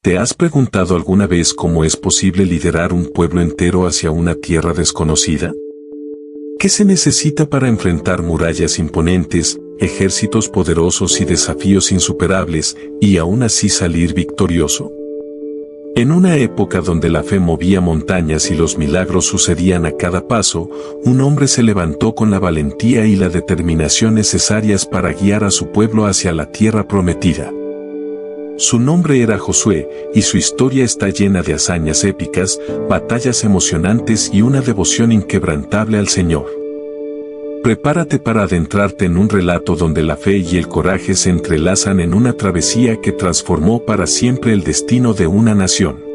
¿Te has preguntado alguna vez cómo es posible liderar un pueblo entero hacia una tierra desconocida? ¿Qué se necesita para enfrentar murallas imponentes, ejércitos poderosos y desafíos insuperables, y aún así salir victorioso? En una época donde la fe movía montañas y los milagros sucedían a cada paso, un hombre se levantó con la valentía y la determinación necesarias para guiar a su pueblo hacia la tierra prometida. Su nombre era Josué, y su historia está llena de hazañas épicas, batallas emocionantes y una devoción inquebrantable al Señor. Prepárate para adentrarte en un relato donde la fe y el coraje se entrelazan en una travesía que transformó para siempre el destino de una nación.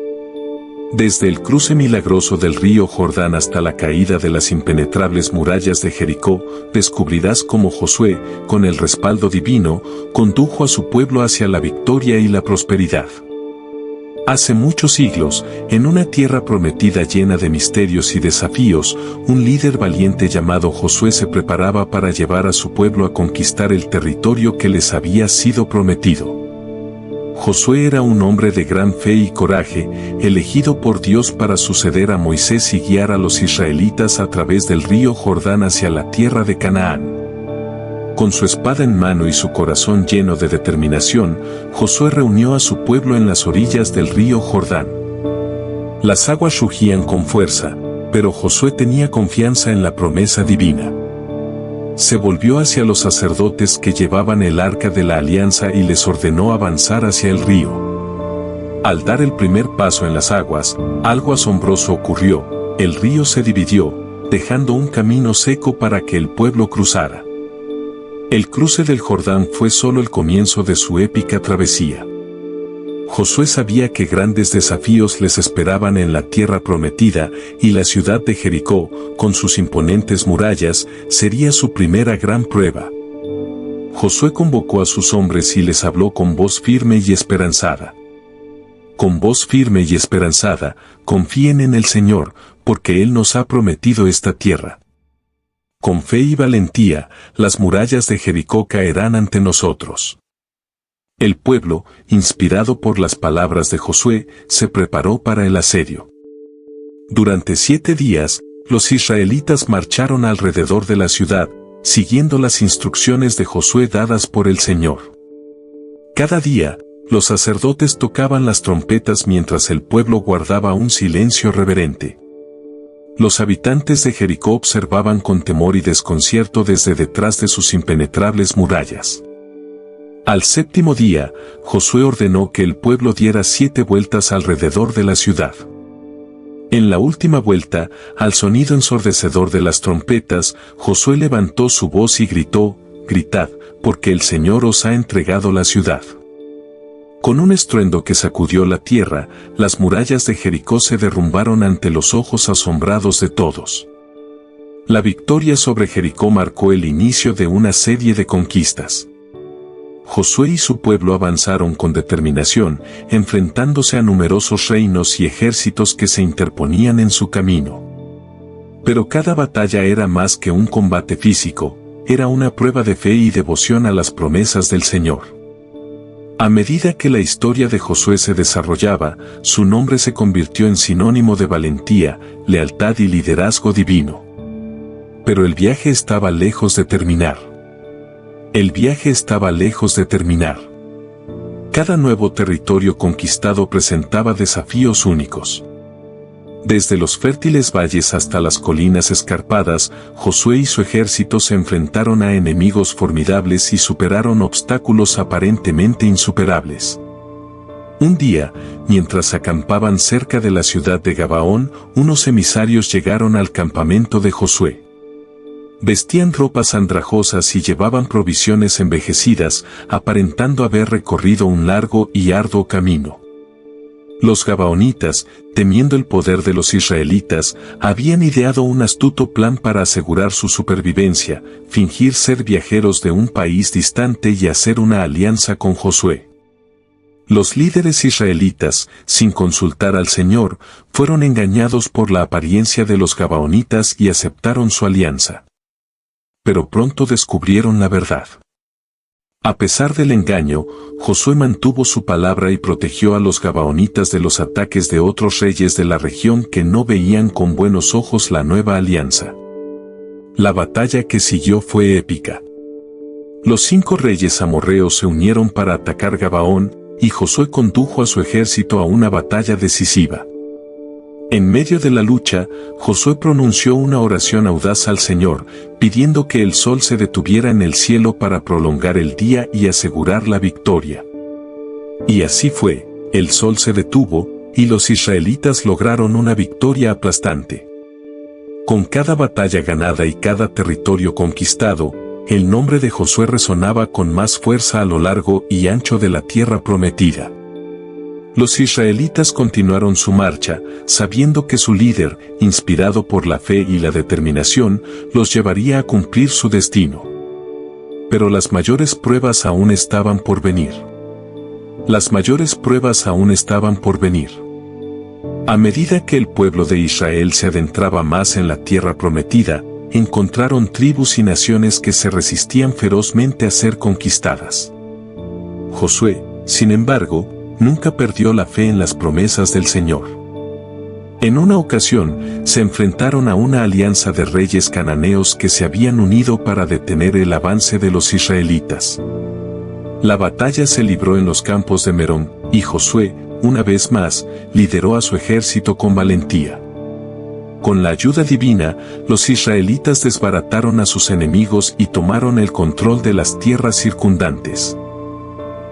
Desde el cruce milagroso del río Jordán hasta la caída de las impenetrables murallas de Jericó, descubrirás cómo Josué, con el respaldo divino, condujo a su pueblo hacia la victoria y la prosperidad. Hace muchos siglos, en una tierra prometida llena de misterios y desafíos, un líder valiente llamado Josué se preparaba para llevar a su pueblo a conquistar el territorio que les había sido prometido. Josué era un hombre de gran fe y coraje, elegido por Dios para suceder a Moisés y guiar a los israelitas a través del río Jordán hacia la tierra de Canaán. Con su espada en mano y su corazón lleno de determinación, Josué reunió a su pueblo en las orillas del río Jordán. Las aguas rugían con fuerza, pero Josué tenía confianza en la promesa divina. Se volvió hacia los sacerdotes que llevaban el arca de la alianza y les ordenó avanzar hacia el río. Al dar el primer paso en las aguas, algo asombroso ocurrió: el río se dividió, dejando un camino seco para que el pueblo cruzara. El cruce del Jordán fue solo el comienzo de su épica travesía. Josué sabía que grandes desafíos les esperaban en la tierra prometida, y la ciudad de Jericó, con sus imponentes murallas, sería su primera gran prueba. Josué convocó a sus hombres y les habló con voz firme y esperanzada. Con voz firme y esperanzada, confíen en el Señor, porque Él nos ha prometido esta tierra. Con fe y valentía, las murallas de Jericó caerán ante nosotros. El pueblo, inspirado por las palabras de Josué, se preparó para el asedio. Durante 7 días, los israelitas marcharon alrededor de la ciudad, siguiendo las instrucciones de Josué dadas por el Señor. Cada día, los sacerdotes tocaban las trompetas mientras el pueblo guardaba un silencio reverente. Los habitantes de Jericó observaban con temor y desconcierto desde detrás de sus impenetrables murallas. Al 7º día, Josué ordenó que el pueblo diera 7 vueltas alrededor de la ciudad. En la última vuelta, al sonido ensordecedor de las trompetas, Josué levantó su voz y gritó: «Gritad, porque el Señor os ha entregado la ciudad». Con un estruendo que sacudió la tierra, las murallas de Jericó se derrumbaron ante los ojos asombrados de todos. La victoria sobre Jericó marcó el inicio de una serie de conquistas. Josué y su pueblo avanzaron con determinación, enfrentándose a numerosos reinos y ejércitos que se interponían en su camino. Pero cada batalla era más que un combate físico, era una prueba de fe y devoción a las promesas del Señor. A medida que la historia de Josué se desarrollaba, su nombre se convirtió en sinónimo de valentía, lealtad y liderazgo divino. Pero el viaje estaba lejos de terminar. El viaje estaba lejos de terminar. Cada nuevo territorio conquistado presentaba desafíos únicos. Desde los fértiles valles hasta las colinas escarpadas, Josué y su ejército se enfrentaron a enemigos formidables y superaron obstáculos aparentemente insuperables. Un día, mientras acampaban cerca de la ciudad de Gabaón, unos emisarios llegaron al campamento de Josué. Vestían ropas andrajosas y llevaban provisiones envejecidas, aparentando haber recorrido un largo y arduo camino. Los gabaonitas, temiendo el poder de los israelitas, habían ideado un astuto plan para asegurar su supervivencia, fingir ser viajeros de un país distante y hacer una alianza con Josué. Los líderes israelitas, sin consultar al Señor, fueron engañados por la apariencia de los gabaonitas y aceptaron su alianza. Pero pronto descubrieron la verdad. A pesar del engaño, Josué mantuvo su palabra y protegió a los gabaonitas de los ataques de otros reyes de la región que no veían con buenos ojos la nueva alianza. La batalla que siguió fue épica. Los 5 reyes amorreos se unieron para atacar Gabaón, y Josué condujo a su ejército a una batalla decisiva. En medio de la lucha, Josué pronunció una oración audaz al Señor, pidiendo que el sol se detuviera en el cielo para prolongar el día y asegurar la victoria. Y así fue, el sol se detuvo, y los israelitas lograron una victoria aplastante. Con cada batalla ganada y cada territorio conquistado, el nombre de Josué resonaba con más fuerza a lo largo y ancho de la tierra prometida. Los israelitas continuaron su marcha, sabiendo que su líder, inspirado por la fe y la determinación, los llevaría a cumplir su destino. Pero las mayores pruebas aún estaban por venir. Las mayores pruebas aún estaban por venir. A medida que el pueblo de Israel se adentraba más en la tierra prometida, encontraron tribus y naciones que se resistían ferozmente a ser conquistadas. Josué, sin embargo, nunca perdió la fe en las promesas del Señor. En una ocasión, se enfrentaron a una alianza de reyes cananeos que se habían unido para detener el avance de los israelitas. La batalla se libró en los campos de Merón, y Josué, una vez más, lideró a su ejército con valentía. Con la ayuda divina, los israelitas desbarataron a sus enemigos y tomaron el control de las tierras circundantes.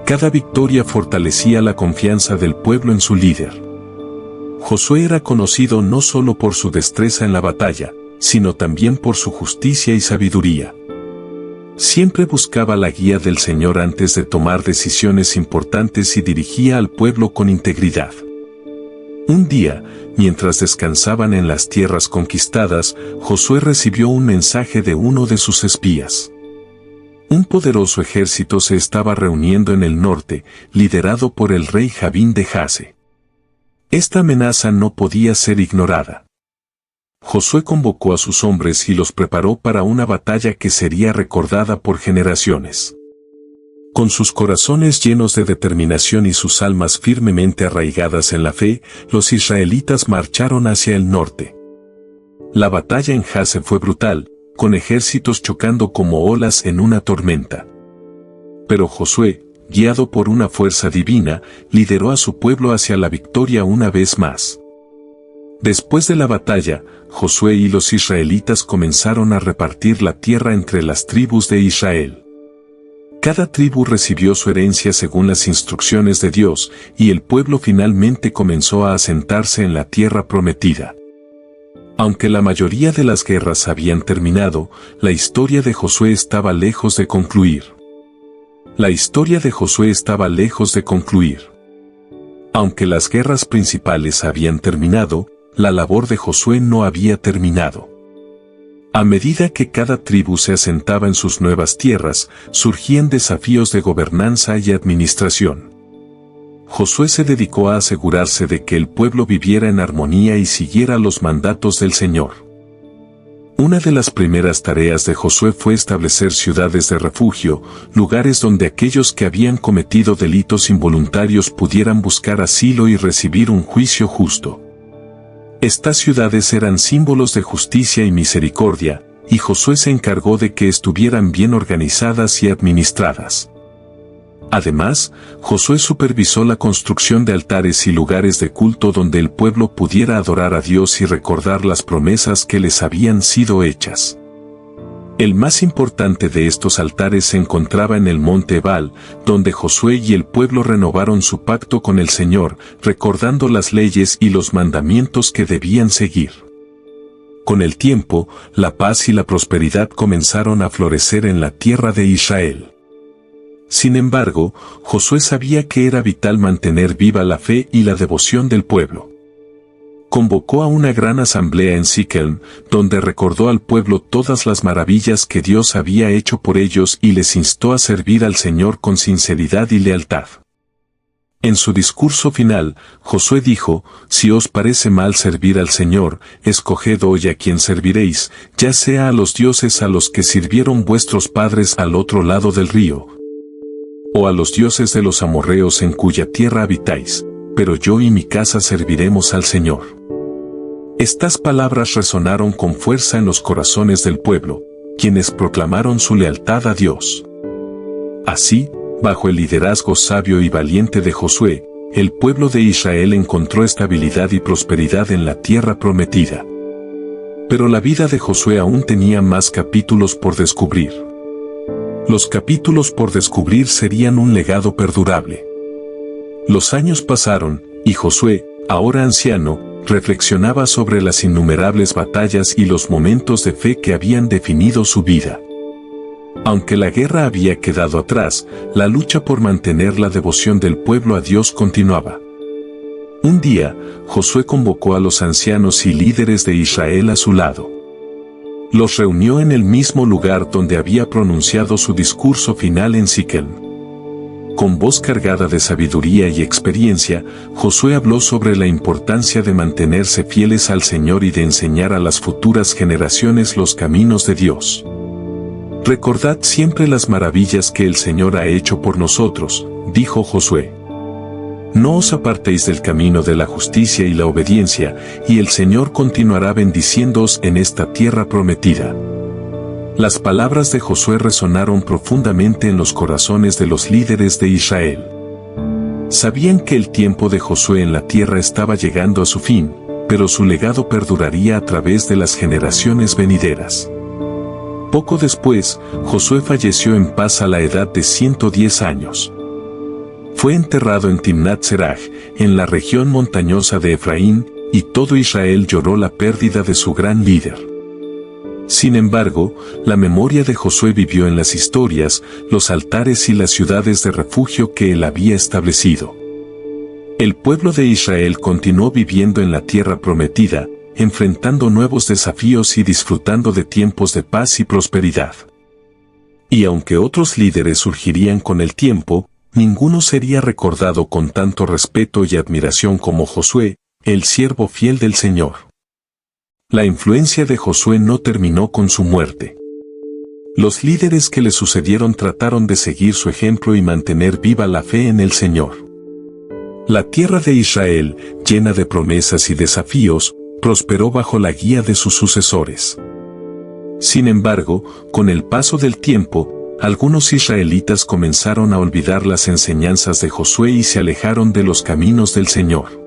Cada victoria fortalecía la confianza del pueblo en su líder. Josué era conocido no solo por su destreza en la batalla, sino también por su justicia y sabiduría. Siempre buscaba la guía del Señor antes de tomar decisiones importantes y dirigía al pueblo con integridad. Un día, mientras descansaban en las tierras conquistadas, Josué recibió un mensaje de uno de sus espías. Un poderoso ejército se estaba reuniendo en el norte, liderado por el rey Jabín de Jase. Esta amenaza no podía ser ignorada. Josué convocó a sus hombres y los preparó para una batalla que sería recordada por generaciones. Con sus corazones llenos de determinación y sus almas firmemente arraigadas en la fe, los israelitas marcharon hacia el norte. La batalla en Jase fue brutal, con ejércitos chocando como olas en una tormenta. Pero Josué, guiado por una fuerza divina, lideró a su pueblo hacia la victoria una vez más. Después de la batalla, Josué y los israelitas comenzaron a repartir la tierra entre las tribus de Israel. Cada tribu recibió su herencia según las instrucciones de Dios, y el pueblo finalmente comenzó a asentarse en la tierra prometida. Aunque la mayoría de las guerras habían terminado, la historia de Josué estaba lejos de concluir. La historia de Josué estaba lejos de concluir. Aunque las guerras principales habían terminado, la labor de Josué no había terminado. A medida que cada tribu se asentaba en sus nuevas tierras, surgían desafíos de gobernanza y administración. Josué se dedicó a asegurarse de que el pueblo viviera en armonía y siguiera los mandatos del Señor. Una de las primeras tareas de Josué fue establecer ciudades de refugio, lugares donde aquellos que habían cometido delitos involuntarios pudieran buscar asilo y recibir un juicio justo. Estas ciudades eran símbolos de justicia y misericordia, y Josué se encargó de que estuvieran bien organizadas y administradas. Además, Josué supervisó la construcción de altares y lugares de culto donde el pueblo pudiera adorar a Dios y recordar las promesas que les habían sido hechas. El más importante de estos altares se encontraba en el monte Ebal, donde Josué y el pueblo renovaron su pacto con el Señor, recordando las leyes y los mandamientos que debían seguir. Con el tiempo, la paz y la prosperidad comenzaron a florecer en la tierra de Israel. Sin embargo, Josué sabía que era vital mantener viva la fe y la devoción del pueblo. Convocó a una gran asamblea en Siquem, donde recordó al pueblo todas las maravillas que Dios había hecho por ellos y les instó a servir al Señor con sinceridad y lealtad. En su discurso final, Josué dijo: «Si os parece mal servir al Señor, escoged hoy a quien serviréis, ya sea a los dioses a los que sirvieron vuestros padres al otro lado del río, o a los dioses de los amorreos en cuya tierra habitáis, pero yo y mi casa serviremos al Señor. Estas palabras resonaron con fuerza en los corazones del pueblo, quienes proclamaron su lealtad a Dios. Así, bajo el liderazgo sabio y valiente de Josué, el pueblo de Israel encontró estabilidad y prosperidad en la tierra prometida. Pero la vida de Josué aún tenía más capítulos por descubrir. Los capítulos por descubrir serían un legado perdurable. Los años pasaron, y Josué, ahora anciano, reflexionaba sobre las innumerables batallas y los momentos de fe que habían definido su vida. Aunque la guerra había quedado atrás, la lucha por mantener la devoción del pueblo a Dios continuaba. Un día, Josué convocó a los ancianos y líderes de Israel a su lado. Los reunió en el mismo lugar donde había pronunciado su discurso final en Siquem. Con voz cargada de sabiduría y experiencia, Josué habló sobre la importancia de mantenerse fieles al Señor y de enseñar a las futuras generaciones los caminos de Dios. Recordad siempre las maravillas que el Señor ha hecho por nosotros, dijo Josué. No os apartéis del camino de la justicia y la obediencia, y el Señor continuará bendiciéndoos en esta tierra prometida. Las palabras de Josué resonaron profundamente en los corazones de los líderes de Israel. Sabían que el tiempo de Josué en la tierra estaba llegando a su fin, pero su legado perduraría a través de las generaciones venideras. Poco después, Josué falleció en paz a la edad de 110 años. Fue enterrado en Timnat Seraj, en la región montañosa de Efraín, y todo Israel lloró la pérdida de su gran líder. Sin embargo, la memoria de Josué vivió en las historias, los altares y las ciudades de refugio que él había establecido. El pueblo de Israel continuó viviendo en la tierra prometida, enfrentando nuevos desafíos y disfrutando de tiempos de paz y prosperidad. Y aunque otros líderes surgirían con el tiempo, ninguno sería recordado con tanto respeto y admiración como Josué, el siervo fiel del Señor. La influencia de Josué no terminó con su muerte. Los líderes que le sucedieron trataron de seguir su ejemplo y mantener viva la fe en el Señor. La tierra de Israel, llena de promesas y desafíos, prosperó bajo la guía de sus sucesores. Sin embargo, con el paso del tiempo, algunos israelitas comenzaron a olvidar las enseñanzas de Josué y se alejaron de los caminos del Señor.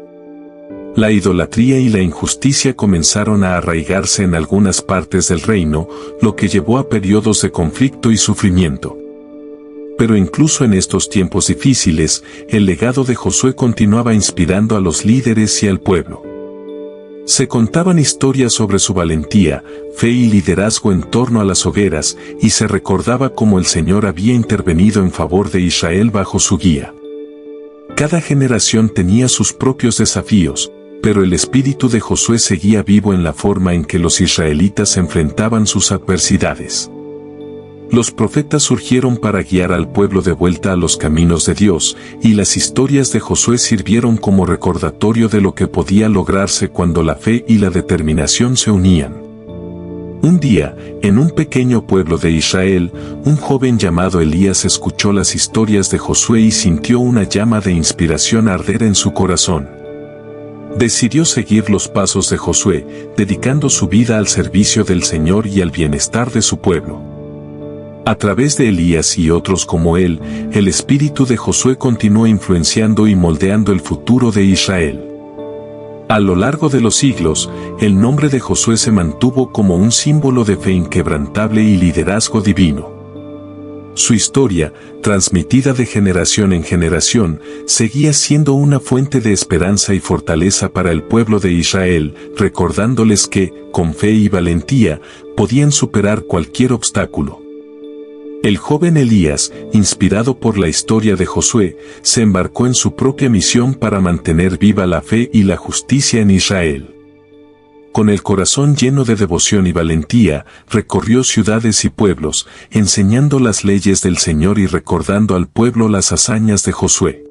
La idolatría y la injusticia comenzaron a arraigarse en algunas partes del reino, lo que llevó a periodos de conflicto y sufrimiento. Pero incluso en estos tiempos difíciles, el legado de Josué continuaba inspirando a los líderes y al pueblo. Se contaban historias sobre su valentía, fe y liderazgo en torno a las hogueras, y se recordaba cómo el Señor había intervenido en favor de Israel bajo su guía. Cada generación tenía sus propios desafíos, pero el espíritu de Josué seguía vivo en la forma en que los israelitas enfrentaban sus adversidades. Los profetas surgieron para guiar al pueblo de vuelta a los caminos de Dios, y las historias de Josué sirvieron como recordatorio de lo que podía lograrse cuando la fe y la determinación se unían. Un día, en un pequeño pueblo de Israel, un joven llamado Elías escuchó las historias de Josué y sintió una llama de inspiración arder en su corazón. Decidió seguir los pasos de Josué, dedicando su vida al servicio del Señor y al bienestar de su pueblo. A través de Elías y otros como él, el espíritu de Josué continuó influenciando y moldeando el futuro de Israel. A lo largo de los siglos, el nombre de Josué se mantuvo como un símbolo de fe inquebrantable y liderazgo divino. Su historia, transmitida de generación en generación, seguía siendo una fuente de esperanza y fortaleza para el pueblo de Israel, recordándoles que, con fe y valentía, podían superar cualquier obstáculo. El joven Elías, inspirado por la historia de Josué, se embarcó en su propia misión para mantener viva la fe y la justicia en Israel. Con el corazón lleno de devoción y valentía, recorrió ciudades y pueblos, enseñando las leyes del Señor y recordando al pueblo las hazañas de Josué.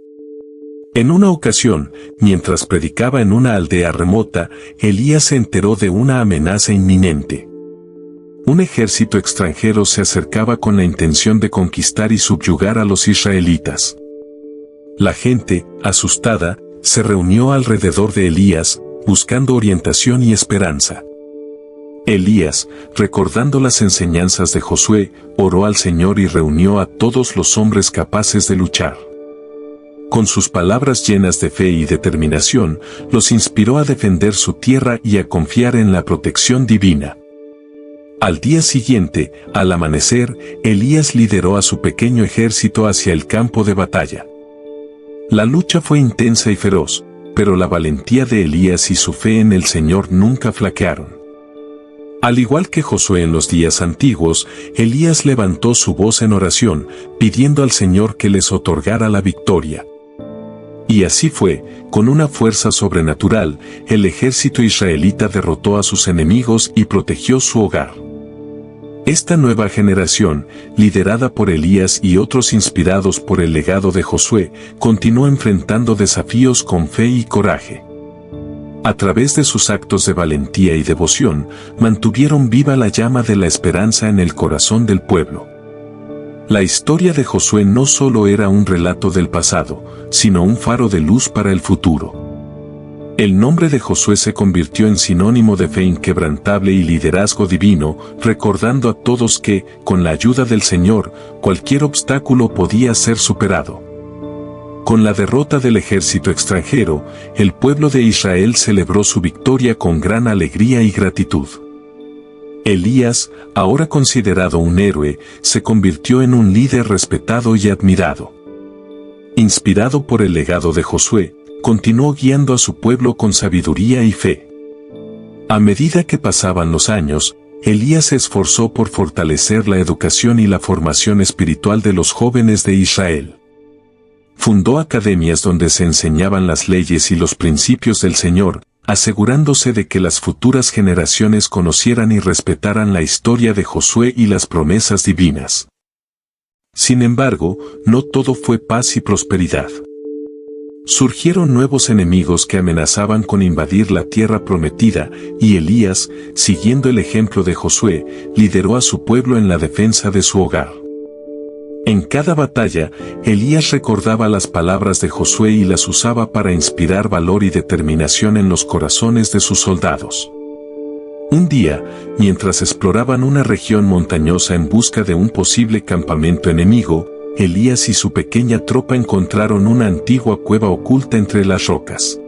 En una ocasión, mientras predicaba en una aldea remota, Elías se enteró de una amenaza inminente. Un ejército extranjero se acercaba con la intención de conquistar y subyugar a los israelitas. La gente, asustada, se reunió alrededor de Elías, buscando orientación y esperanza. Elías, recordando las enseñanzas de Josué, oró al Señor y reunió a todos los hombres capaces de luchar. Con sus palabras llenas de fe y determinación, los inspiró a defender su tierra y a confiar en la protección divina. Al día siguiente, al amanecer, Elías lideró a su pequeño ejército hacia el campo de batalla. La lucha fue intensa y feroz, pero la valentía de Elías y su fe en el Señor nunca flaquearon. Al igual que Josué en los días antiguos, Elías levantó su voz en oración, pidiendo al Señor que les otorgara la victoria. Y así fue, con una fuerza sobrenatural, el ejército israelita derrotó a sus enemigos y protegió su hogar. Esta nueva generación, liderada por Elías y otros inspirados por el legado de Josué, continuó enfrentando desafíos con fe y coraje. A través de sus actos de valentía y devoción, mantuvieron viva la llama de la esperanza en el corazón del pueblo. La historia de Josué no solo era un relato del pasado, sino un faro de luz para el futuro. El nombre de Josué se convirtió en sinónimo de fe inquebrantable y liderazgo divino, recordando a todos que, con la ayuda del Señor, cualquier obstáculo podía ser superado. Con la derrota del ejército extranjero, el pueblo de Israel celebró su victoria con gran alegría y gratitud. Elías, ahora considerado un héroe, se convirtió en un líder respetado y admirado. Inspirado por el legado de Josué, continuó guiando a su pueblo con sabiduría y fe. A medida que pasaban los años, Elías se esforzó por fortalecer la educación y la formación espiritual de los jóvenes de Israel. Fundó academias donde se enseñaban las leyes y los principios del Señor, asegurándose de que las futuras generaciones conocieran y respetaran la historia de Josué y las promesas divinas. Sin embargo, no todo fue paz y prosperidad. Surgieron nuevos enemigos que amenazaban con invadir la tierra prometida, y Elías, siguiendo el ejemplo de Josué, lideró a su pueblo en la defensa de su hogar. En cada batalla, Elías recordaba las palabras de Josué y las usaba para inspirar valor y determinación en los corazones de sus soldados. Un día, mientras exploraban una región montañosa en busca de un posible campamento enemigo, Elías y su pequeña tropa encontraron una antigua cueva oculta entre las rocas.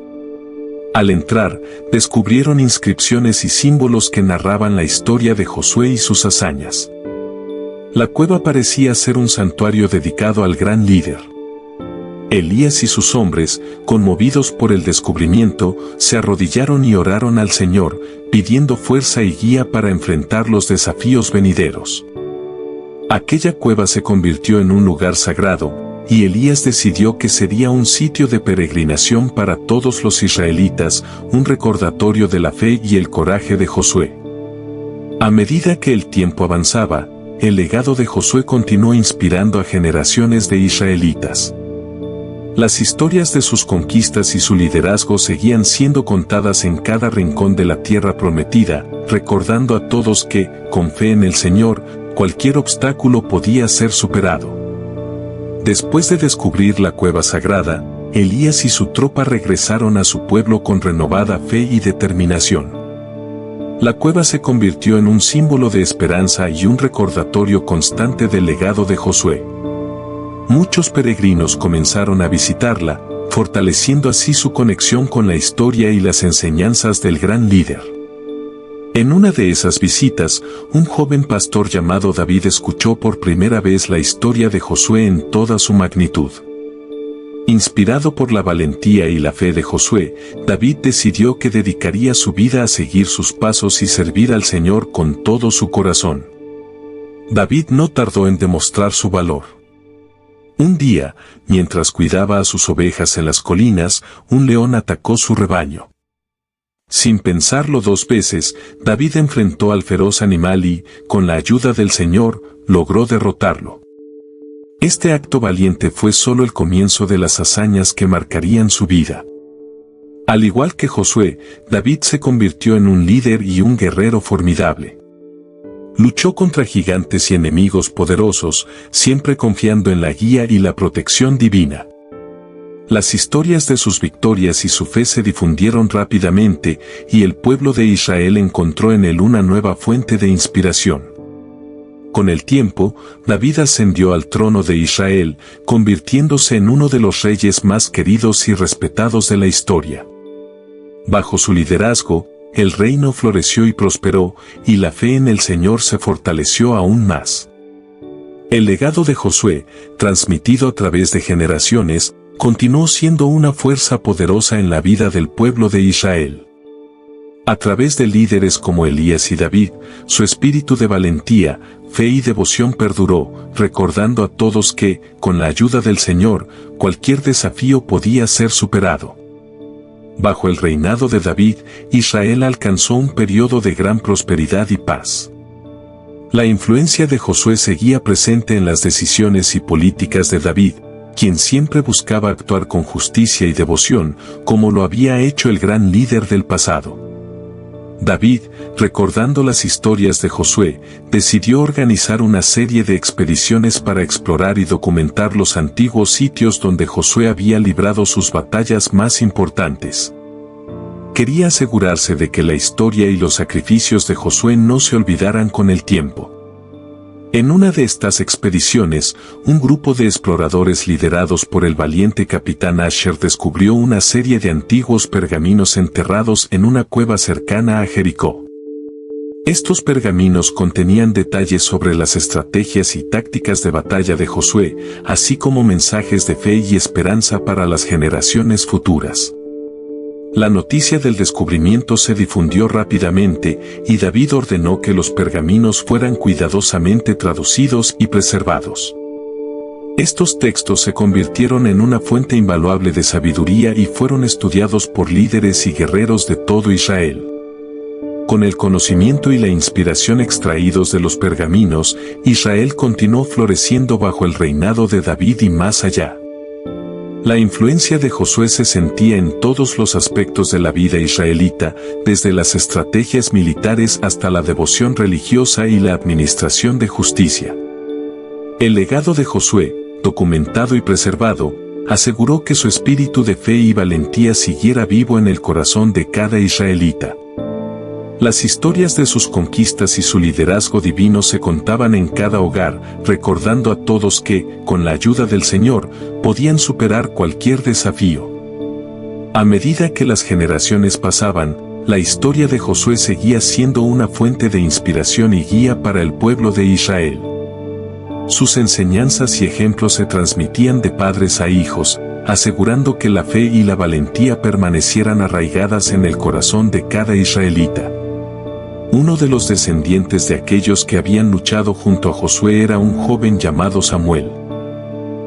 Al entrar, descubrieron inscripciones y símbolos que narraban la historia de Josué y sus hazañas. La cueva parecía ser un santuario dedicado al gran líder. Elías y sus hombres, conmovidos por el descubrimiento, se arrodillaron y oraron al Señor, pidiendo fuerza y guía para enfrentar los desafíos venideros. Aquella cueva se convirtió en un lugar sagrado, y Elías decidió que sería un sitio de peregrinación para todos los israelitas, un recordatorio de la fe y el coraje de Josué. A medida que el tiempo avanzaba, el legado de Josué continuó inspirando a generaciones de israelitas. Las historias de sus conquistas y su liderazgo seguían siendo contadas en cada rincón de la tierra prometida, recordando a todos que, con fe en el Señor, cualquier obstáculo podía ser superado. Después de descubrir la cueva sagrada, Elías y su tropa regresaron a su pueblo con renovada fe y determinación. La cueva se convirtió en un símbolo de esperanza y un recordatorio constante del legado de Josué. Muchos peregrinos comenzaron a visitarla, fortaleciendo así su conexión con la historia y las enseñanzas del gran líder. En una de esas visitas, un joven pastor llamado David escuchó por primera vez la historia de Josué en toda su magnitud. Inspirado por la valentía y la fe de Josué, David decidió que dedicaría su vida a seguir sus pasos y servir al Señor con todo su corazón. David no tardó en demostrar su valor. Un día, mientras cuidaba a sus ovejas en las colinas, un león atacó su rebaño. Sin pensarlo dos veces, David enfrentó al feroz animal y, con la ayuda del Señor, logró derrotarlo. Este acto valiente fue solo el comienzo de las hazañas que marcarían su vida. Al igual que Josué, David se convirtió en un líder y un guerrero formidable. Luchó contra gigantes y enemigos poderosos, siempre confiando en la guía y la protección divina. Las historias de sus victorias y su fe se difundieron rápidamente, y el pueblo de Israel encontró en él una nueva fuente de inspiración. Con el tiempo, David ascendió al trono de Israel, convirtiéndose en uno de los reyes más queridos y respetados de la historia. Bajo su liderazgo, el reino floreció y prosperó, y la fe en el Señor se fortaleció aún más. El legado de Josué, transmitido a través de generaciones, continuó siendo una fuerza poderosa en la vida del pueblo de Israel. A través de líderes como Elías y David, su espíritu de valentía, fe y devoción perduró, recordando a todos que, con la ayuda del Señor, cualquier desafío podía ser superado. Bajo el reinado de David, Israel alcanzó un periodo de gran prosperidad y paz. La influencia de Josué seguía presente en las decisiones y políticas de David, quien siempre buscaba actuar con justicia y devoción, como lo había hecho el gran líder del pasado. David, recordando las historias de Josué, decidió organizar una serie de expediciones para explorar y documentar los antiguos sitios donde Josué había librado sus batallas más importantes. Quería asegurarse de que la historia y los sacrificios de Josué no se olvidaran con el tiempo. En una de estas expediciones, un grupo de exploradores liderados por el valiente capitán Asher descubrió una serie de antiguos pergaminos enterrados en una cueva cercana a Jericó. Estos pergaminos contenían detalles sobre las estrategias y tácticas de batalla de Josué, así como mensajes de fe y esperanza para las generaciones futuras. La noticia del descubrimiento se difundió rápidamente, y David ordenó que los pergaminos fueran cuidadosamente traducidos y preservados. Estos textos se convirtieron en una fuente invaluable de sabiduría y fueron estudiados por líderes y guerreros de todo Israel. Con el conocimiento y la inspiración extraídos de los pergaminos, Israel continuó floreciendo bajo el reinado de David y más allá. La influencia de Josué se sentía en todos los aspectos de la vida israelita, desde las estrategias militares hasta la devoción religiosa y la administración de justicia. El legado de Josué, documentado y preservado, aseguró que su espíritu de fe y valentía siguiera vivo en el corazón de cada israelita. Las historias de sus conquistas y su liderazgo divino se contaban en cada hogar, recordando a todos que, con la ayuda del Señor, podían superar cualquier desafío. A medida que las generaciones pasaban, la historia de Josué seguía siendo una fuente de inspiración y guía para el pueblo de Israel. Sus enseñanzas y ejemplos se transmitían de padres a hijos, asegurando que la fe y la valentía permanecieran arraigadas en el corazón de cada israelita. Uno de los descendientes de aquellos que habían luchado junto a Josué era un joven llamado Samuel.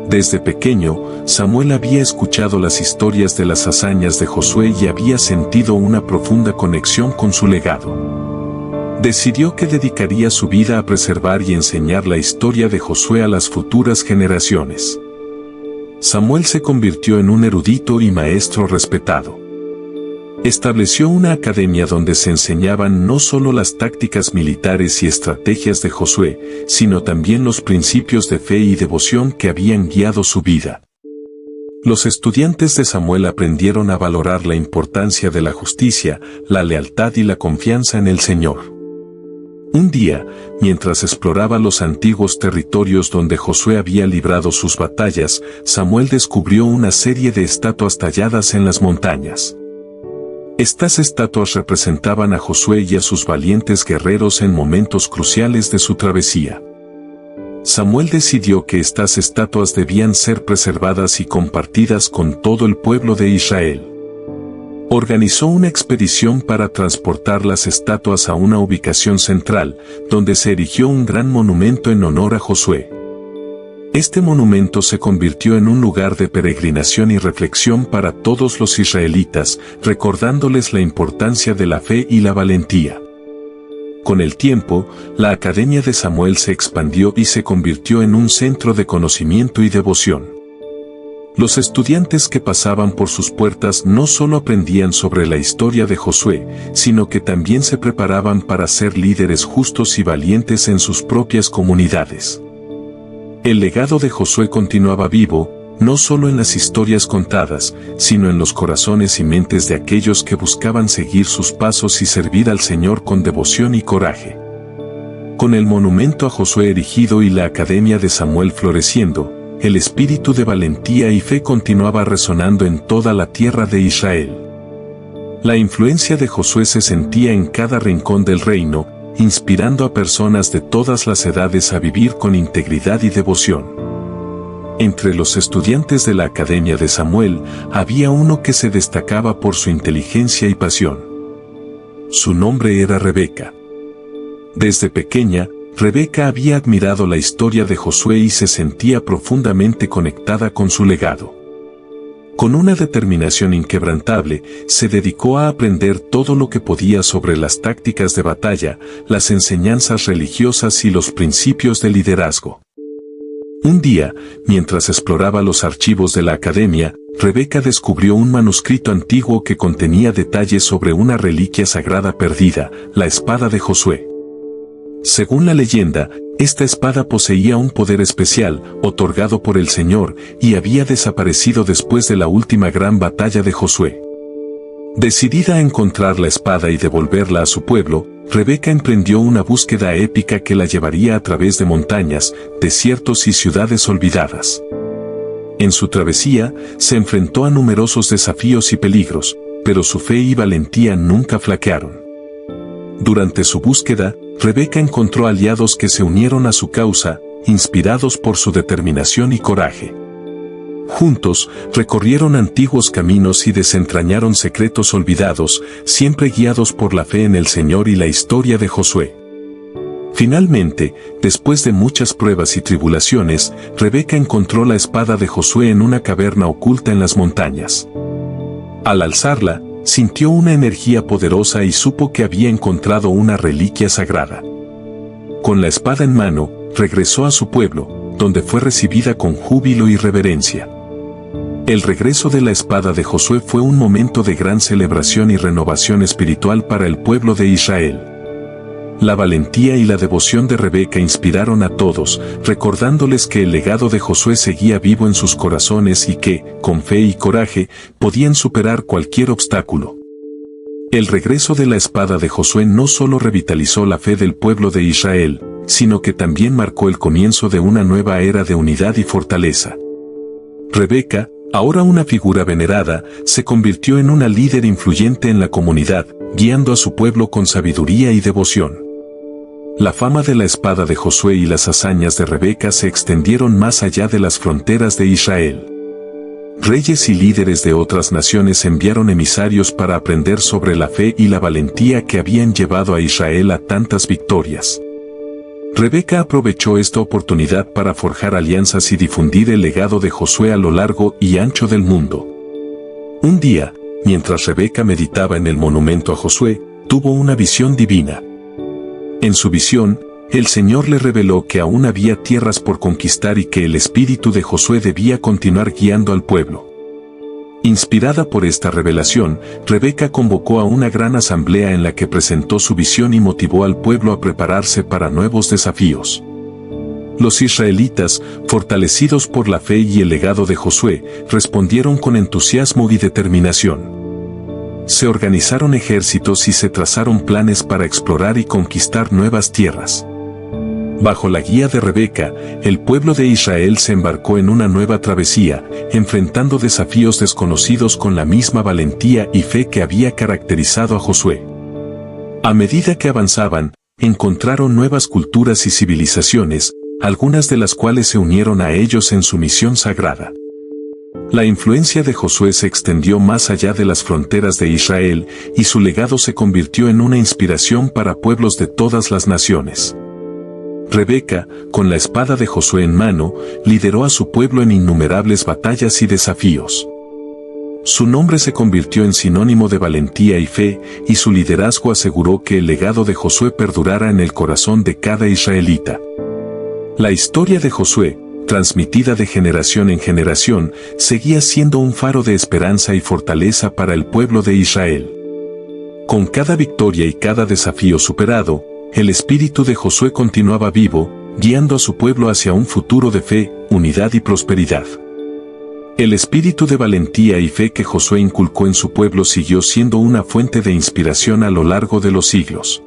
Desde pequeño, Samuel había escuchado las historias de las hazañas de Josué y había sentido una profunda conexión con su legado. Decidió que dedicaría su vida a preservar y enseñar la historia de Josué a las futuras generaciones. Samuel se convirtió en un erudito y maestro respetado. Estableció una academia donde se enseñaban no solo las tácticas militares y estrategias de Josué, sino también los principios de fe y devoción que habían guiado su vida. Los estudiantes de Samuel aprendieron a valorar la importancia de la justicia, la lealtad y la confianza en el Señor. Un día, mientras exploraba los antiguos territorios donde Josué había librado sus batallas, Samuel descubrió una serie de estatuas talladas en las montañas. Estas estatuas representaban a Josué y a sus valientes guerreros en momentos cruciales de su travesía. Samuel decidió que estas estatuas debían ser preservadas y compartidas con todo el pueblo de Israel. Organizó una expedición para transportar las estatuas a una ubicación central, donde se erigió un gran monumento en honor a Josué. Este monumento se convirtió en un lugar de peregrinación y reflexión para todos los israelitas, recordándoles la importancia de la fe y la valentía. Con el tiempo, la Academia de Samuel se expandió y se convirtió en un centro de conocimiento y devoción. Los estudiantes que pasaban por sus puertas no solo aprendían sobre la historia de Josué, sino que también se preparaban para ser líderes justos y valientes en sus propias comunidades. El legado de Josué continuaba vivo, no solo en las historias contadas, sino en los corazones y mentes de aquellos que buscaban seguir sus pasos y servir al Señor con devoción y coraje. Con el monumento a Josué erigido y la Academia de Samuel floreciendo, el espíritu de valentía y fe continuaba resonando en toda la tierra de Israel. La influencia de Josué se sentía en cada rincón del reino, inspirando a personas de todas las edades a vivir con integridad y devoción. Entre los estudiantes de la Academia de Samuel, había uno que se destacaba por su inteligencia y pasión. Su nombre era Rebeca. Desde pequeña, Rebeca había admirado la historia de Josué y se sentía profundamente conectada con su legado. Con una determinación inquebrantable, se dedicó a aprender todo lo que podía sobre las tácticas de batalla, las enseñanzas religiosas y los principios de liderazgo. Un día, mientras exploraba los archivos de la academia, Rebeca descubrió un manuscrito antiguo que contenía detalles sobre una reliquia sagrada perdida, la espada de Josué. Según la leyenda, esta espada poseía un poder especial, otorgado por el Señor, y había desaparecido después de la última gran batalla de Josué. Decidida a encontrar la espada y devolverla a su pueblo, Rebeca emprendió una búsqueda épica que la llevaría a través de montañas, desiertos y ciudades olvidadas. En su travesía, se enfrentó a numerosos desafíos y peligros, pero su fe y valentía nunca flaquearon. Durante su búsqueda, Rebeca encontró aliados que se unieron a su causa, inspirados por su determinación y coraje. Juntos, recorrieron antiguos caminos y desentrañaron secretos olvidados, siempre guiados por la fe en el Señor y la historia de Josué. Finalmente, después de muchas pruebas y tribulaciones, Rebeca encontró la espada de Josué en una caverna oculta en las montañas. Al alzarla, sintió una energía poderosa y supo que había encontrado una reliquia sagrada. Con la espada en mano, regresó a su pueblo, donde fue recibida con júbilo y reverencia. El regreso de la espada de Josué fue un momento de gran celebración y renovación espiritual para el pueblo de Israel. La valentía y la devoción de Rebeca inspiraron a todos, recordándoles que el legado de Josué seguía vivo en sus corazones y que, con fe y coraje, podían superar cualquier obstáculo. El regreso de la espada de Josué no solo revitalizó la fe del pueblo de Israel, sino que también marcó el comienzo de una nueva era de unidad y fortaleza. Rebeca, ahora una figura venerada, se convirtió en una líder influyente en la comunidad, guiando a su pueblo con sabiduría y devoción. La fama de la espada de Josué y las hazañas de Rebeca se extendieron más allá de las fronteras de Israel. Reyes y líderes de otras naciones enviaron emisarios para aprender sobre la fe y la valentía que habían llevado a Israel a tantas victorias. Rebeca aprovechó esta oportunidad para forjar alianzas y difundir el legado de Josué a lo largo y ancho del mundo. Un día, mientras Rebeca meditaba en el monumento a Josué, tuvo una visión divina. En su visión, el Señor le reveló que aún había tierras por conquistar y que el espíritu de Josué debía continuar guiando al pueblo. Inspirada por esta revelación, Rebeca convocó a una gran asamblea en la que presentó su visión y motivó al pueblo a prepararse para nuevos desafíos. Los israelitas, fortalecidos por la fe y el legado de Josué, respondieron con entusiasmo y determinación. Se organizaron ejércitos y se trazaron planes para explorar y conquistar nuevas tierras. Bajo la guía de Rebeca, el pueblo de Israel se embarcó en una nueva travesía, enfrentando desafíos desconocidos con la misma valentía y fe que había caracterizado a Josué. A medida que avanzaban, encontraron nuevas culturas y civilizaciones, algunas de las cuales se unieron a ellos en su misión sagrada. La influencia de Josué se extendió más allá de las fronteras de Israel, y su legado se convirtió en una inspiración para pueblos de todas las naciones. Rebeca, con la espada de Josué en mano, lideró a su pueblo en innumerables batallas y desafíos. Su nombre se convirtió en sinónimo de valentía y fe, y su liderazgo aseguró que el legado de Josué perdurara en el corazón de cada israelita. La historia de Josué, transmitida de generación en generación, seguía siendo un faro de esperanza y fortaleza para el pueblo de Israel. Con cada victoria y cada desafío superado, el espíritu de Josué continuaba vivo, guiando a su pueblo hacia un futuro de fe, unidad y prosperidad. El espíritu de valentía y fe que Josué inculcó en su pueblo siguió siendo una fuente de inspiración a lo largo de los siglos.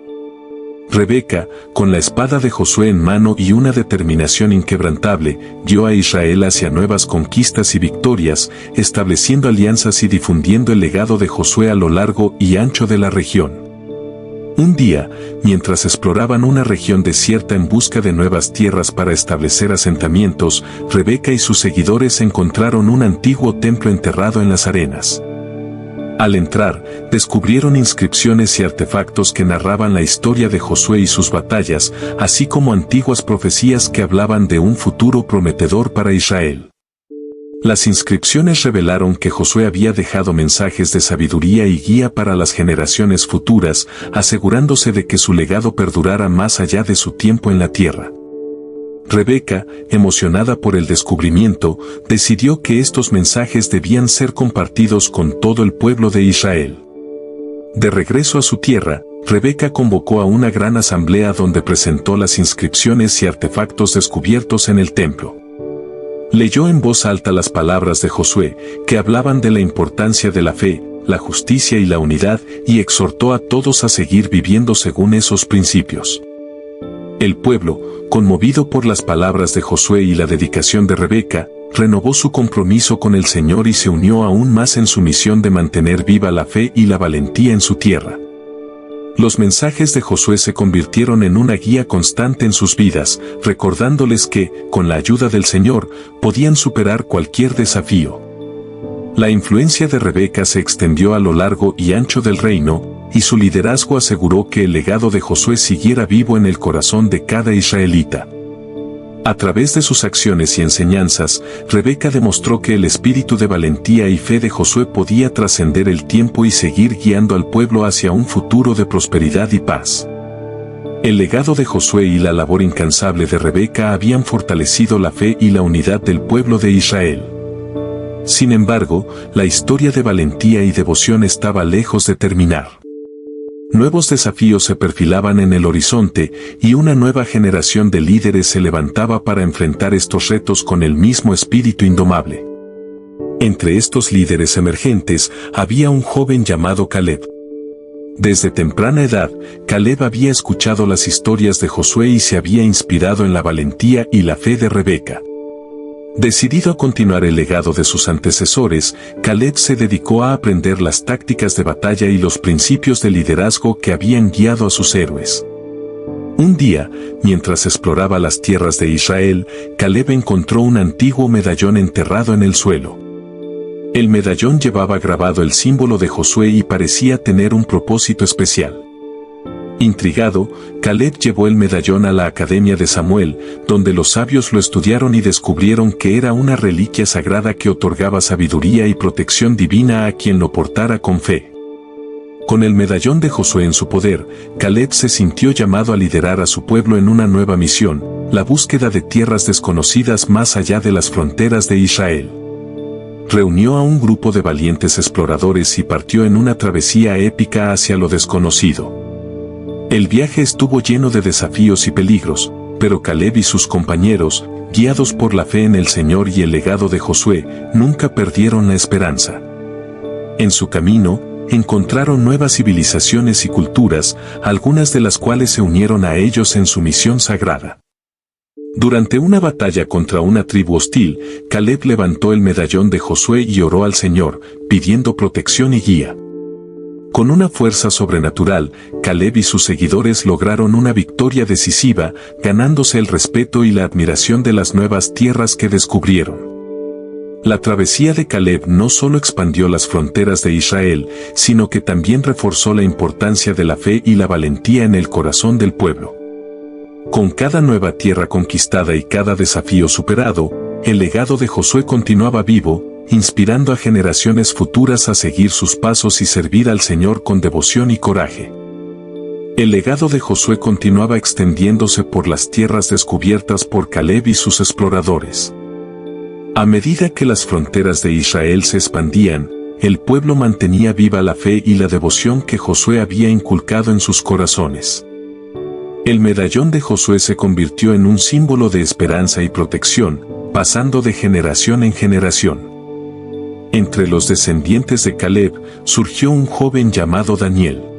Rebeca, con la espada de Josué en mano y una determinación inquebrantable, guió a Israel hacia nuevas conquistas y victorias, estableciendo alianzas y difundiendo el legado de Josué a lo largo y ancho de la región. Un día, mientras exploraban una región desierta en busca de nuevas tierras para establecer asentamientos, Rebeca y sus seguidores encontraron un antiguo templo enterrado en las arenas. Al entrar, descubrieron inscripciones y artefactos que narraban la historia de Josué y sus batallas, así como antiguas profecías que hablaban de un futuro prometedor para Israel. Las inscripciones revelaron que Josué había dejado mensajes de sabiduría y guía para las generaciones futuras, asegurándose de que su legado perdurara más allá de su tiempo en la tierra. Rebeca, emocionada por el descubrimiento, decidió que estos mensajes debían ser compartidos con todo el pueblo de Israel. De regreso a su tierra, Rebeca convocó a una gran asamblea donde presentó las inscripciones y artefactos descubiertos en el templo. Leyó en voz alta las palabras de Josué, que hablaban de la importancia de la fe, la justicia y la unidad, y exhortó a todos a seguir viviendo según esos principios. El pueblo, conmovido por las palabras de Josué y la dedicación de Rebeca, renovó su compromiso con el Señor y se unió aún más en su misión de mantener viva la fe y la valentía en su tierra. Los mensajes de Josué se convirtieron en una guía constante en sus vidas, recordándoles que, con la ayuda del Señor, podían superar cualquier desafío. La influencia de Rebeca se extendió a lo largo y ancho del reino, y su liderazgo aseguró que el legado de Josué siguiera vivo en el corazón de cada israelita. A través de sus acciones y enseñanzas, Rebeca demostró que el espíritu de valentía y fe de Josué podía trascender el tiempo y seguir guiando al pueblo hacia un futuro de prosperidad y paz. El legado de Josué y la labor incansable de Rebeca habían fortalecido la fe y la unidad del pueblo de Israel. Sin embargo, la historia de valentía y devoción estaba lejos de terminar. Nuevos desafíos se perfilaban en el horizonte y una nueva generación de líderes se levantaba para enfrentar estos retos con el mismo espíritu indomable. Entre estos líderes emergentes había un joven llamado Caleb. Desde temprana edad, Caleb había escuchado las historias de Josué y se había inspirado en la valentía y la fe de Rebeca. Decidido a continuar el legado de sus antecesores, Caleb se dedicó a aprender las tácticas de batalla y los principios de liderazgo que habían guiado a sus héroes. Un día, mientras exploraba las tierras de Israel, Caleb encontró un antiguo medallón enterrado en el suelo. El medallón llevaba grabado el símbolo de Josué y parecía tener un propósito especial. Intrigado, Caleb llevó el medallón a la Academia de Samuel, donde los sabios lo estudiaron y descubrieron que era una reliquia sagrada que otorgaba sabiduría y protección divina a quien lo portara con fe. Con el medallón de Josué en su poder, Caleb se sintió llamado a liderar a su pueblo en una nueva misión, la búsqueda de tierras desconocidas más allá de las fronteras de Israel. Reunió a un grupo de valientes exploradores y partió en una travesía épica hacia lo desconocido. El viaje estuvo lleno de desafíos y peligros, pero Caleb y sus compañeros, guiados por la fe en el Señor y el legado de Josué, nunca perdieron la esperanza. En su camino, encontraron nuevas civilizaciones y culturas, algunas de las cuales se unieron a ellos en su misión sagrada. Durante una batalla contra una tribu hostil, Caleb levantó el medallón de Josué y oró al Señor, pidiendo protección y guía. Con una fuerza sobrenatural, Caleb y sus seguidores lograron una victoria decisiva, ganándose el respeto y la admiración de las nuevas tierras que descubrieron. La travesía de Caleb no solo expandió las fronteras de Israel, sino que también reforzó la importancia de la fe y la valentía en el corazón del pueblo. Con cada nueva tierra conquistada y cada desafío superado, el legado de Josué continuaba vivo, inspirando a generaciones futuras a seguir sus pasos y servir al Señor con devoción y coraje. El legado de Josué continuaba extendiéndose por las tierras descubiertas por Caleb y sus exploradores. A medida que las fronteras de Israel se expandían, el pueblo mantenía viva la fe y la devoción que Josué había inculcado en sus corazones. El medallón de Josué se convirtió en un símbolo de esperanza y protección, pasando de generación en generación. Entre los descendientes de Caleb surgió un joven llamado Daniel.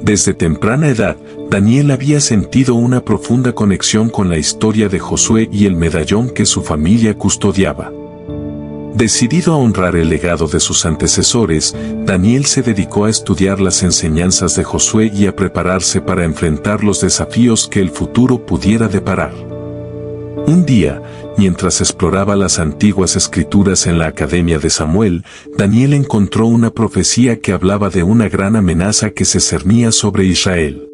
Desde temprana edad, Daniel había sentido una profunda conexión con la historia de Josué y el medallón que su familia custodiaba. Decidido a honrar el legado de sus antecesores, Daniel se dedicó a estudiar las enseñanzas de Josué y a prepararse para enfrentar los desafíos que el futuro pudiera deparar. Un día, mientras exploraba las antiguas escrituras en la Academia de Samuel, Daniel encontró una profecía que hablaba de una gran amenaza que se cernía sobre Israel.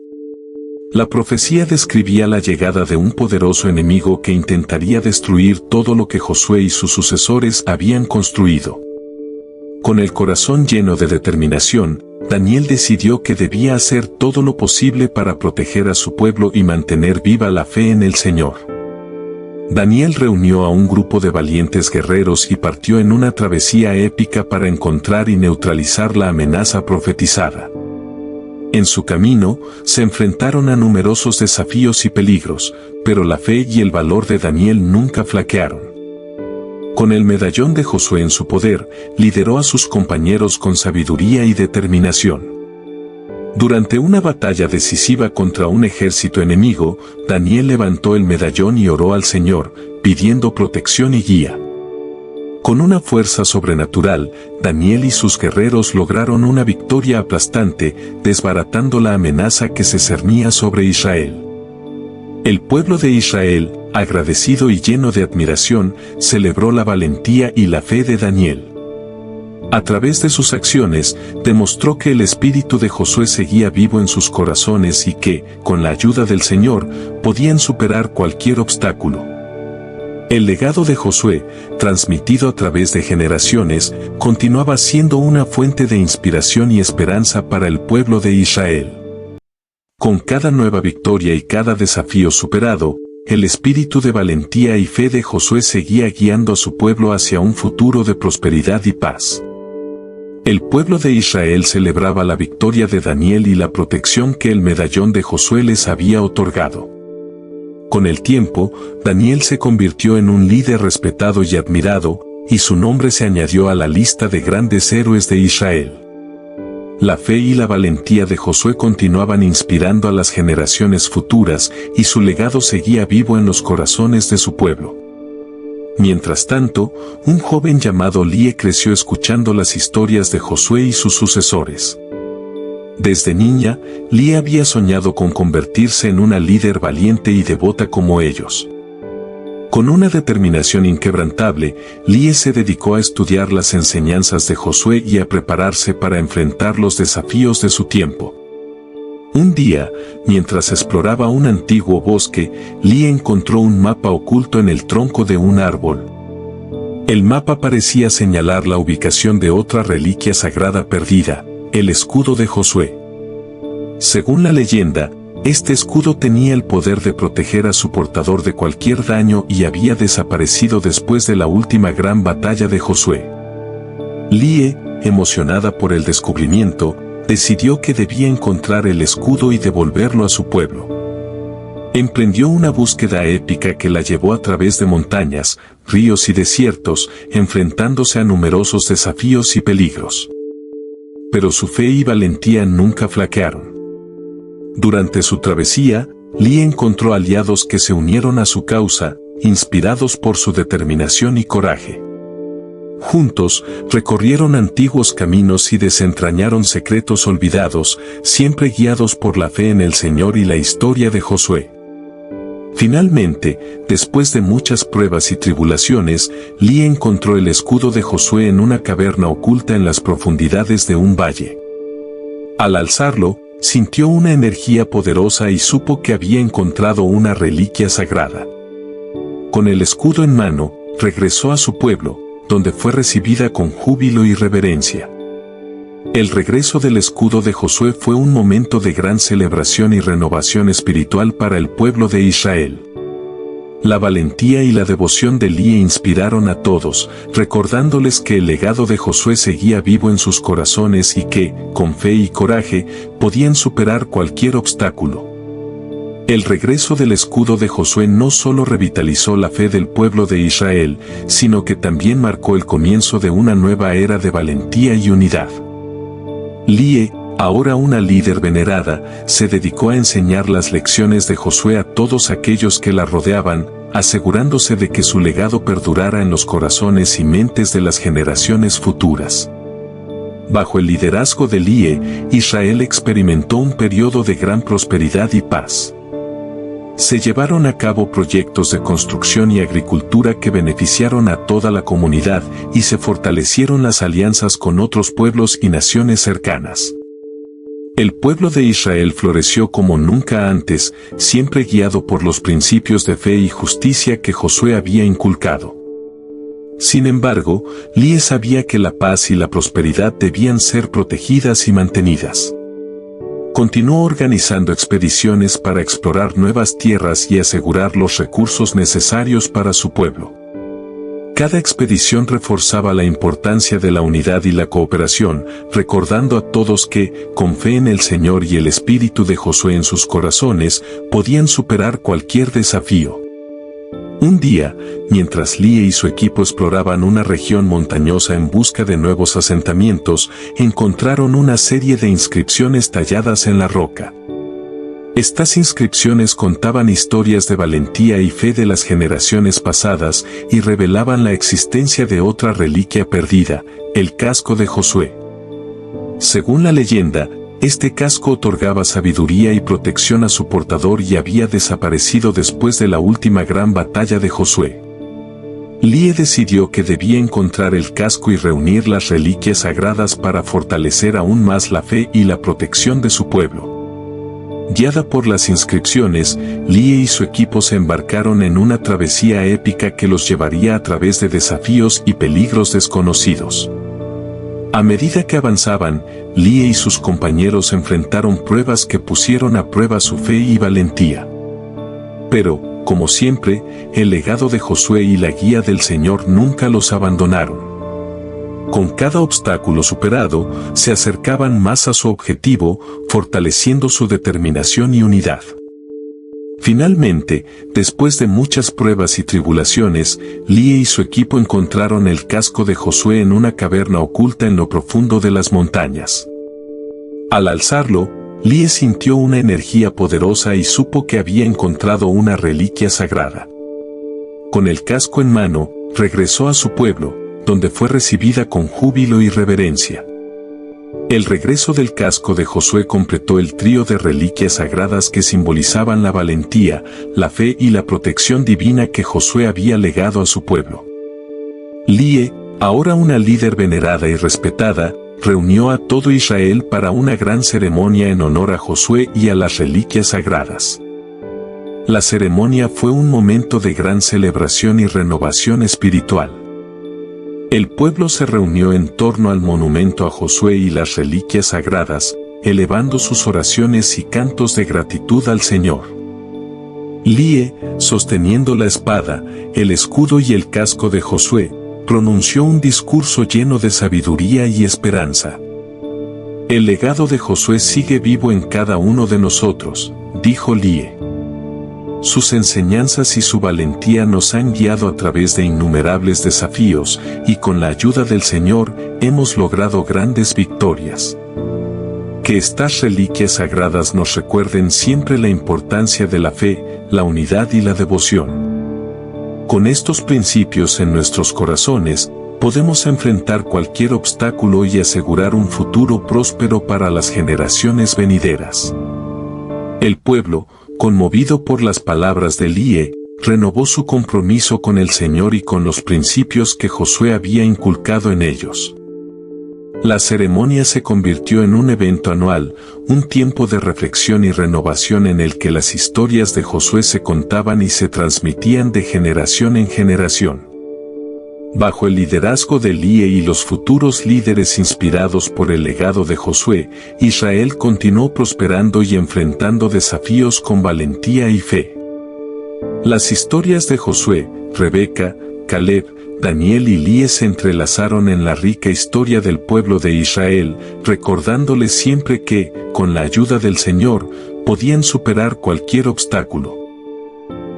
La profecía describía la llegada de un poderoso enemigo que intentaría destruir todo lo que Josué y sus sucesores habían construido. Con el corazón lleno de determinación, Daniel decidió que debía hacer todo lo posible para proteger a su pueblo y mantener viva la fe en el Señor. Daniel reunió a un grupo de valientes guerreros y partió en una travesía épica para encontrar y neutralizar la amenaza profetizada. En su camino, se enfrentaron a numerosos desafíos y peligros, pero la fe y el valor de Daniel nunca flaquearon. Con el medallón de Josué en su poder, lideró a sus compañeros con sabiduría y determinación. Durante una batalla decisiva contra un ejército enemigo, Daniel levantó el medallón y oró al Señor, pidiendo protección y guía. Con una fuerza sobrenatural, Daniel y sus guerreros lograron una victoria aplastante, desbaratando la amenaza que se cernía sobre Israel. El pueblo de Israel, agradecido y lleno de admiración, celebró la valentía y la fe de Daniel. A través de sus acciones, demostró que el espíritu de Josué seguía vivo en sus corazones y que, con la ayuda del Señor, podían superar cualquier obstáculo. El legado de Josué, transmitido a través de generaciones, continuaba siendo una fuente de inspiración y esperanza para el pueblo de Israel. Con cada nueva victoria y cada desafío superado, el espíritu de valentía y fe de Josué seguía guiando a su pueblo hacia un futuro de prosperidad y paz. El pueblo de Israel celebraba la victoria de Daniel y la protección que el medallón de Josué les había otorgado. Con el tiempo, Daniel se convirtió en un líder respetado y admirado, y su nombre se añadió a la lista de grandes héroes de Israel. La fe y la valentía de Josué continuaban inspirando a las generaciones futuras, y su legado seguía vivo en los corazones de su pueblo. Mientras tanto, un joven llamado Lie creció escuchando las historias de Josué y sus sucesores. Desde niña, Lie había soñado con convertirse en una líder valiente y devota como ellos. Con una determinación inquebrantable, Lie se dedicó a estudiar las enseñanzas de Josué y a prepararse para enfrentar los desafíos de su tiempo. Un día, mientras exploraba un antiguo bosque, Lie encontró un mapa oculto en el tronco de un árbol. El mapa parecía señalar la ubicación de otra reliquia sagrada perdida, el escudo de Josué. Según la leyenda, este escudo tenía el poder de proteger a su portador de cualquier daño y había desaparecido después de la última gran batalla de Josué. Lie, emocionada por el descubrimiento, decidió que debía encontrar el escudo y devolverlo a su pueblo. Emprendió una búsqueda épica que la llevó a través de montañas, ríos y desiertos, enfrentándose a numerosos desafíos y peligros. Pero su fe y valentía nunca flaquearon. Durante su travesía, Lie encontró aliados que se unieron a su causa, inspirados por su determinación y coraje. Juntos, recorrieron antiguos caminos y desentrañaron secretos olvidados, siempre guiados por la fe en el Señor y la historia de Josué. Finalmente, después de muchas pruebas y tribulaciones, Lie encontró el escudo de Josué en una caverna oculta en las profundidades de un valle. Al alzarlo, sintió una energía poderosa y supo que había encontrado una reliquia sagrada. Con el escudo en mano, regresó a su pueblo, donde fue recibida con júbilo y reverencia. El regreso del escudo de Josué fue un momento de gran celebración y renovación espiritual para el pueblo de Israel. La valentía y la devoción de Elie inspiraron a todos, recordándoles que el legado de Josué seguía vivo en sus corazones y que, con fe y coraje, podían superar cualquier obstáculo. El regreso del escudo de Josué no solo revitalizó la fe del pueblo de Israel, sino que también marcó el comienzo de una nueva era de valentía y unidad. Elie, ahora una líder venerada, se dedicó a enseñar las lecciones de Josué a todos aquellos que la rodeaban, asegurándose de que su legado perdurara en los corazones y mentes de las generaciones futuras. Bajo el liderazgo de Elie, Israel experimentó un periodo de gran prosperidad y paz. Se llevaron a cabo proyectos de construcción y agricultura que beneficiaron a toda la comunidad y se fortalecieron las alianzas con otros pueblos y naciones cercanas. El pueblo de Israel floreció como nunca antes, siempre guiado por los principios de fe y justicia que Josué había inculcado. Sin embargo, Elie sabía que la paz y la prosperidad debían ser protegidas y mantenidas. Continuó organizando expediciones para explorar nuevas tierras y asegurar los recursos necesarios para su pueblo. Cada expedición reforzaba la importancia de la unidad y la cooperación, recordando a todos que, con fe en el Señor y el espíritu de Josué en sus corazones, podían superar cualquier desafío. Un día, mientras Elie y su equipo exploraban una región montañosa en busca de nuevos asentamientos, encontraron una serie de inscripciones talladas en la roca. Estas inscripciones contaban historias de valentía y fe de las generaciones pasadas y revelaban la existencia de otra reliquia perdida, el casco de Josué. Según la leyenda, este casco otorgaba sabiduría y protección a su portador y había desaparecido después de la última gran batalla de Josué. Elie decidió que debía encontrar el casco y reunir las reliquias sagradas para fortalecer aún más la fe y la protección de su pueblo. Guiada por las inscripciones, Elie y su equipo se embarcaron en una travesía épica que los llevaría a través de desafíos y peligros desconocidos. A medida que avanzaban, Elie y sus compañeros enfrentaron pruebas que pusieron a prueba su fe y valentía. Pero, como siempre, el legado de Josué y la guía del Señor nunca los abandonaron. Con cada obstáculo superado, se acercaban más a su objetivo, fortaleciendo su determinación y unidad. Finalmente, después de muchas pruebas y tribulaciones, Elie y su equipo encontraron el casco de Josué en una caverna oculta en lo profundo de las montañas. Al alzarlo, Elie sintió una energía poderosa y supo que había encontrado una reliquia sagrada. Con el casco en mano, regresó a su pueblo, donde fue recibida con júbilo y reverencia. El regreso del casco de Josué completó el trío de reliquias sagradas que simbolizaban la valentía, la fe y la protección divina que Josué había legado a su pueblo. Elie, ahora una líder venerada y respetada, reunió a todo Israel para una gran ceremonia en honor a Josué y a las reliquias sagradas. La ceremonia fue un momento de gran celebración y renovación espiritual. El pueblo se reunió en torno al monumento a Josué y las reliquias sagradas, elevando sus oraciones y cantos de gratitud al Señor. Elie, sosteniendo la espada, el escudo y el casco de Josué, pronunció un discurso lleno de sabiduría y esperanza. El legado de Josué sigue vivo en cada uno de nosotros, dijo Elie. Sus enseñanzas y su valentía nos han guiado a través de innumerables desafíos, y con la ayuda del Señor, hemos logrado grandes victorias. Que estas reliquias sagradas nos recuerden siempre la importancia de la fe, la unidad y la devoción. Con estos principios en nuestros corazones, podemos enfrentar cualquier obstáculo y asegurar un futuro próspero para las generaciones venideras. El pueblo, conmovido por las palabras de Elie, renovó su compromiso con el Señor y con los principios que Josué había inculcado en ellos. La ceremonia se convirtió en un evento anual, un tiempo de reflexión y renovación en el que las historias de Josué se contaban y se transmitían de generación en generación. Bajo el liderazgo de Elie y los futuros líderes inspirados por el legado de Josué, Israel continuó prosperando y enfrentando desafíos con valentía y fe. Las historias de Josué, Rebeca, Caleb, Daniel y Elie se entrelazaron en la rica historia del pueblo de Israel, recordándoles siempre que, con la ayuda del Señor, podían superar cualquier obstáculo.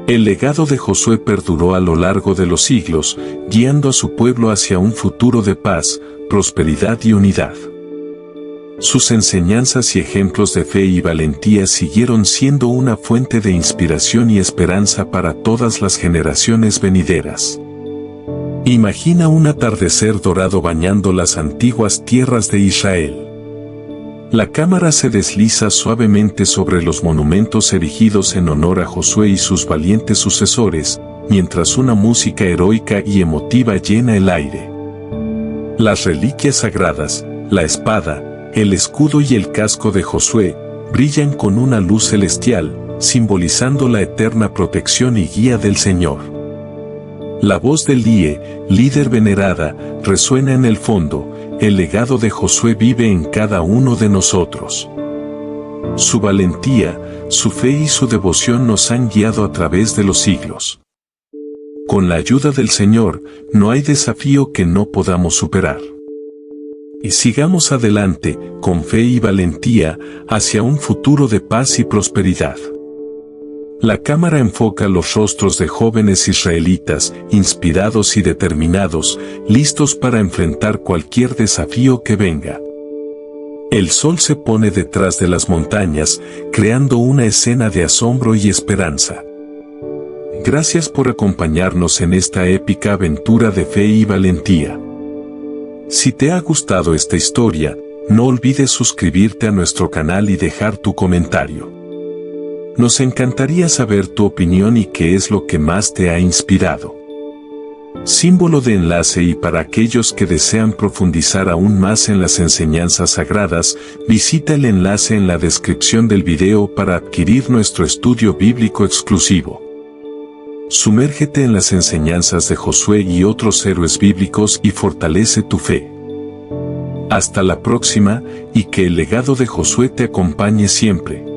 El legado de Josué perduró a lo largo de los siglos, guiando a su pueblo hacia un futuro de paz, prosperidad y unidad. Sus enseñanzas y ejemplos de fe y valentía siguieron siendo una fuente de inspiración y esperanza para todas las generaciones venideras. Imagina un atardecer dorado bañando las antiguas tierras de Israel. La cámara se desliza suavemente sobre los monumentos erigidos en honor a Josué y sus valientes sucesores, mientras una música heroica y emotiva llena el aire. Las reliquias sagradas, la espada, el escudo y el casco de Josué, brillan con una luz celestial, simbolizando la eterna protección y guía del Señor. La voz de Elie, líder venerada, resuena en el fondo. El legado de Josué vive en cada uno de nosotros. Su valentía, su fe y su devoción nos han guiado a través de los siglos. Con la ayuda del Señor, no hay desafío que no podamos superar. Y sigamos adelante, con fe y valentía, hacia un futuro de paz y prosperidad. La cámara enfoca los rostros de jóvenes israelitas, inspirados y determinados, listos para enfrentar cualquier desafío que venga. El sol se pone detrás de las montañas, creando una escena de asombro y esperanza. Gracias por acompañarnos en esta épica aventura de fe y valentía. Si te ha gustado esta historia, no olvides suscribirte a nuestro canal y dejar tu comentario. Nos encantaría saber tu opinión y qué es lo que más te ha inspirado. Símbolo de enlace y para aquellos que desean profundizar aún más en las enseñanzas sagradas, visita el enlace en la descripción del video para adquirir nuestro estudio bíblico exclusivo. Sumérgete en las enseñanzas de Josué y otros héroes bíblicos y fortalece tu fe. Hasta la próxima, y que el legado de Josué te acompañe siempre.